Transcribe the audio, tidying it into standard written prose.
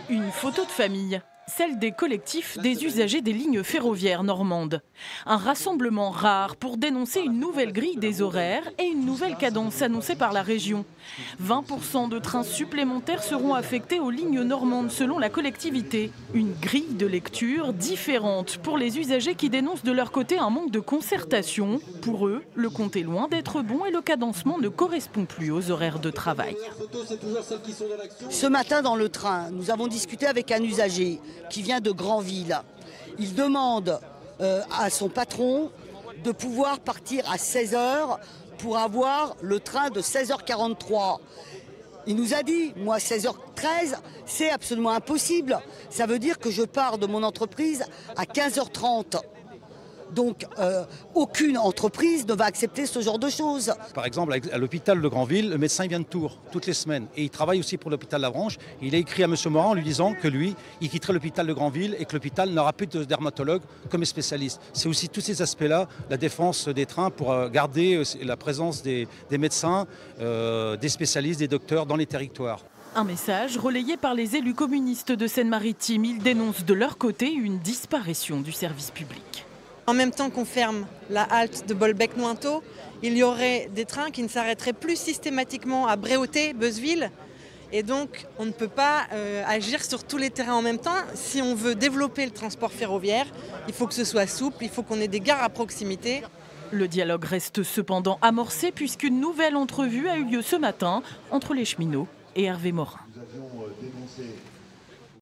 Une photo de famille, celle des collectifs des usagers des lignes ferroviaires normandes. Un rassemblement rare pour dénoncer une nouvelle grille des horaires et une nouvelle cadence annoncée par la région. 20% de trains supplémentaires seront affectés aux lignes normandes selon la collectivité. Une grille de lecture différente pour les usagers qui dénoncent de leur côté un manque de concertation. Pour eux, le compte est loin d'être bon et le cadencement ne correspond plus aux horaires de travail. Ce matin dans le train, nous avons discuté avec un usager qui vient de Granville. Il demande à son patron de pouvoir partir à 16h pour avoir le train de 16h43. Il nous a dit, moi 16h13, c'est absolument impossible. Ça veut dire que je pars de mon entreprise à 15h30. Donc, aucune entreprise ne va accepter ce genre de choses. Par exemple, à l'hôpital de Granville, le médecin vient de Tours toutes les semaines. Et il travaille aussi pour l'hôpital Lavranche. Il a écrit à M. Morand en lui disant que lui, il quitterait l'hôpital de Granville et que l'hôpital n'aura plus de dermatologue comme spécialiste. C'est aussi tous ces aspects-là, la défense des trains pour garder la présence des médecins, des spécialistes, des docteurs dans les territoires. Un message relayé par les élus communistes de Seine-Maritime. Ils dénoncent de leur côté une disparition du service public. En même temps qu'on ferme la halte de Bolbec-Nointot, il y aurait des trains qui ne s'arrêteraient plus systématiquement à Bréauté, Beuzeville. Et donc, on ne peut pas agir sur tous les terrains en même temps. Si on veut développer le transport ferroviaire, il faut que ce soit souple, il faut qu'on ait des gares à proximité. Le dialogue reste cependant amorcé puisqu'une nouvelle entrevue a eu lieu ce matin entre les cheminots et Hervé Morin.